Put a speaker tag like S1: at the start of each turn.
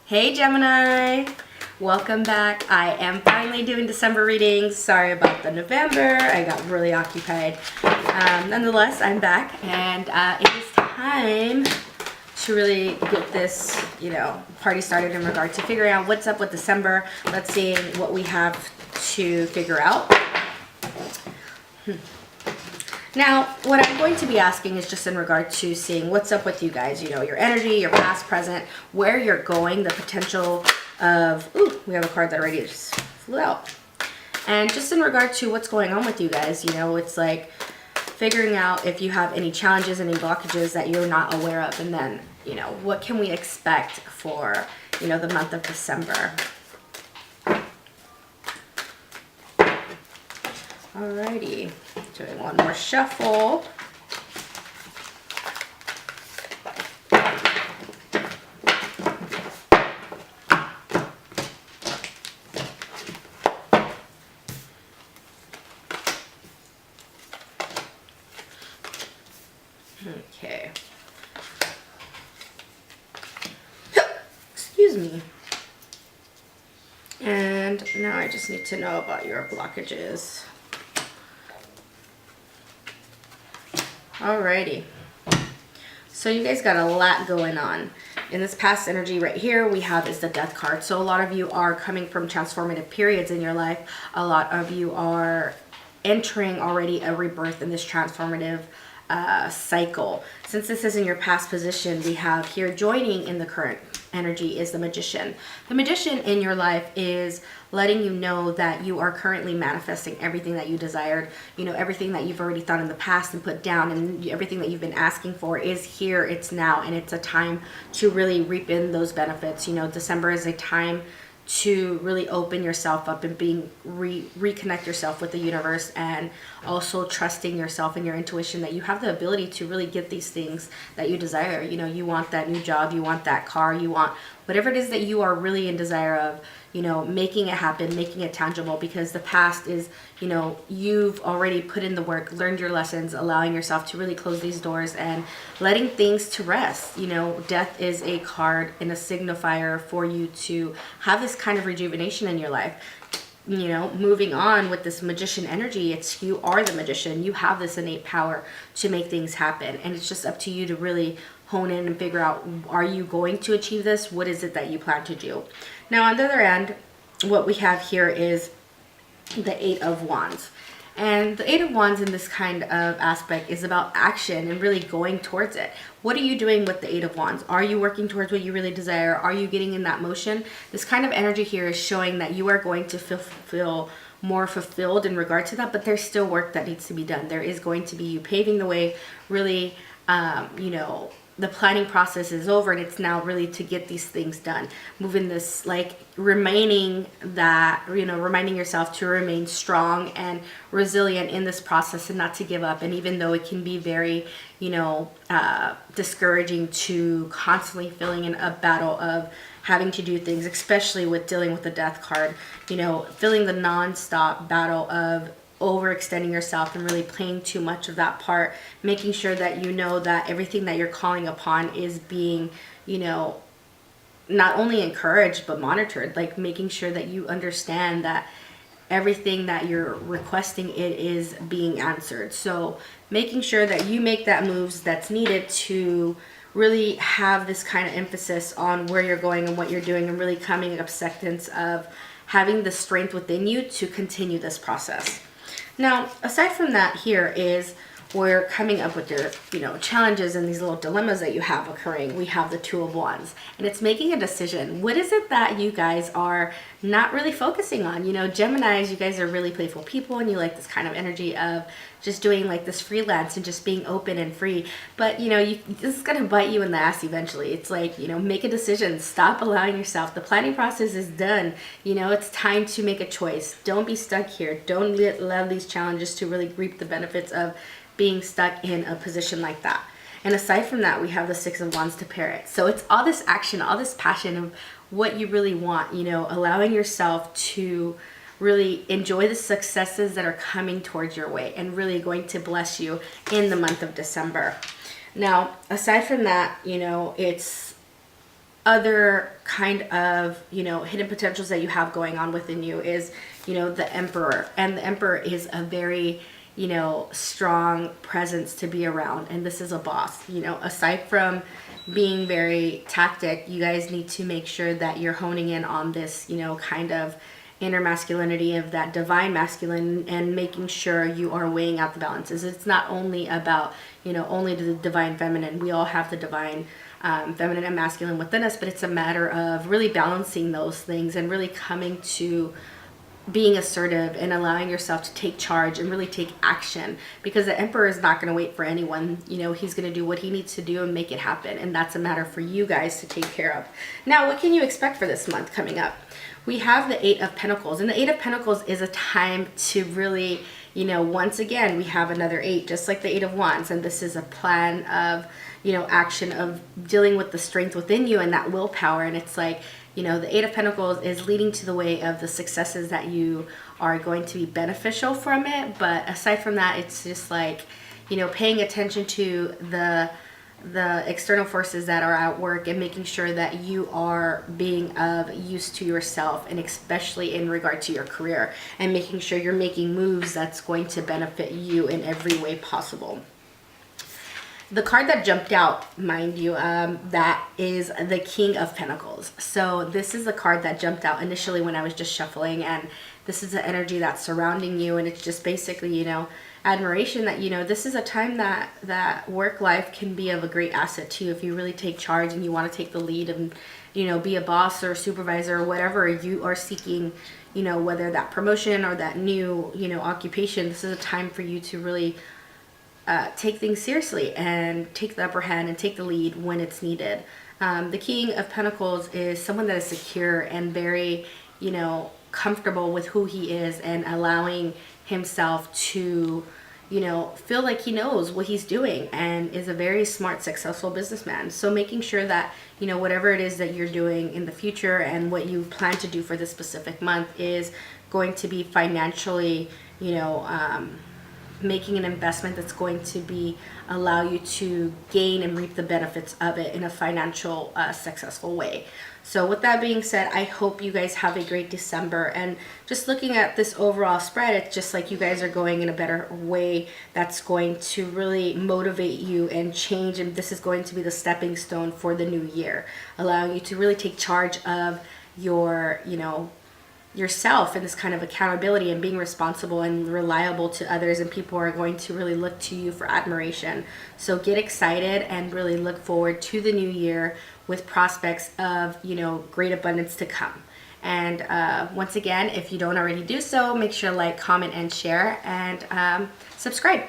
S1: Hey Gemini, welcome back. I am finally doing December readings. Sorry about the November, I got really occupied. Nonetheless, I'm back and it is time to really get this, party started in regard to figuring out what's up with December. Let's see what we have to figure out. Now, what I'm going to be asking is just in regard to seeing what's up with you guys, your energy, your past, present, where you're going, the potential of, ooh, we have a card that already just flew out. And just in regard to what's going on with you guys, it's like figuring out if you have any challenges, any blockages that you're not aware of, and then, what can we expect for, the month of December. Alrighty, doing one more shuffle. Okay. Excuse me. And now I just need to know about your blockages. Alrighty, so you guys got a lot going on. In this past energy right here we have is the Death card. So a lot of you are coming from transformative periods in your life. A lot of you are entering already a rebirth in this transformative cycle. Since this is in your past position, we have here joining in the current energy is the Magician. The Magician in your life is letting you know that you are currently manifesting everything that you desired, everything that you've already thought in the past and put down, and everything that you've been asking for is here, it's now, and it's a time to really reap in those benefits. December is a time to really open yourself up and reconnect yourself with the universe, and also trusting yourself and your intuition that you have the ability to really get these things that you desire. You want that new job, you want that car, you want whatever it is that you are really in desire of, making it happen, making it tangible, because the past is, you've already put in the work, learned your lessons, allowing yourself to really close these doors and letting things to rest. Death is a card and a signifier for you to have this kind of rejuvenation in your life. Moving on with this Magician energy, you are the Magician. You have this innate power to make things happen, and it's just up to you to really hone in and figure out, are you going to achieve this? What is it that you plan to do? Now, on the other end, what we have here is the Eight of Wands. And the Eight of Wands in this kind of aspect is about action and really going towards it. What are you doing with the Eight of Wands? Are you working towards what you really desire? Are you getting in that motion? This kind of energy here is showing that you are going to feel more fulfilled in regard to that, but there's still work that needs to be done. There is going to be you paving the way, really, the planning process is over, and it's now really to get these things done. Moving this, reminding yourself to remain strong and resilient in this process and not to give up. And even though it can be very, discouraging to constantly feeling in a battle of having to do things, especially with dealing with the Death card, feeling the non-stop battle of overextending yourself and really playing too much of that part, making sure that that everything that you're calling upon is being, not only encouraged but monitored, making sure that you understand that everything that you're requesting, it is being answered. So making sure that you make that moves that's needed to really have this kind of emphasis on where you're going and what you're doing, and really coming acceptance of having the strength within you to continue this process. Now, aside from that, here is we're coming up with your, challenges and these little dilemmas that you have occurring. We have the Two of Wands, and it's making a decision. What is it that you guys are not really focusing on? Geminis, you guys are really playful people, and you like this kind of energy of just doing this freelance and just being open and free. But, this is going to bite you in the ass eventually. It's make a decision. Stop allowing yourself. The planning process is done. It's time to make a choice. Don't be stuck here. Don't allow these challenges to really reap the benefits of being stuck in a position like that. And aside from that, we have the Six of Wands to pair it. So it's all this action, all this passion of what you really want, allowing yourself to really enjoy the successes that are coming towards your way and really going to bless you in the month of December. Now, aside from that, it's other kind of, hidden potentials that you have going on within you is, the Emperor. And the Emperor is a very, strong presence to be around. And this is a boss, aside from being very tactic, you guys need to make sure that you're honing in on this, kind of inner masculinity of that divine masculine, and making sure you are weighing out the balances. It's not only about, only the divine feminine. We all have the divine feminine and masculine within us, but it's a matter of really balancing those things and really coming to being assertive and allowing yourself to take charge and really take action, because the Emperor is not going to wait for anyone. He's going to do what he needs to do and make it happen. And that's a matter for you guys to take care of. Now, what can you expect for this month coming up? We have the Eight of Pentacles, and the Eight of Pentacles is a time to really, once again, we have another eight, just like the Eight of Wands. And this is a plan of, action of dealing with the strength within you and that willpower. And it's like, the Eight of Pentacles is leading to the way of the successes that you are going to be beneficial from it. But aside from that, it's just like, paying attention to the external forces that are at work and making sure that you are being of use to yourself, and especially in regard to your career, and making sure you're making moves that's going to benefit you in every way possible. The card that jumped out, mind you, that is the King of Pentacles. So this is the card that jumped out initially when I was just shuffling, and this is the energy that's surrounding you. And it's just basically, admiration that, this is a time that work life can be of a great asset to you if you really take charge and you want to take the lead and, be a boss or a supervisor or whatever you are seeking, whether that promotion or that new, occupation. This is a time for you to really take things seriously and take the upper hand and take the lead when it's needed. The King of Pentacles is someone that is secure and very, comfortable with who he is, and allowing himself to, feel like he knows what he's doing, and is a very smart, successful businessman. So making sure that, whatever it is that you're doing in the future and what you plan to do for this specific month is going to be financially, making an investment that's going to be allow you to gain and reap the benefits of it in a financial successful way. So with that being said, I hope you guys have a great December. And just looking at this overall spread, it's just like you guys are going in a better way that's going to really motivate you and change. And this is going to be the stepping stone for the new year, allowing you to really take charge of your, yourself, and this kind of accountability and being responsible and reliable to others, and people are going to really look to you for admiration. So get excited and really look forward to the new year with prospects of, great abundance to come. And once again, if you don't already do so, make sure to like, comment, and share, and subscribe.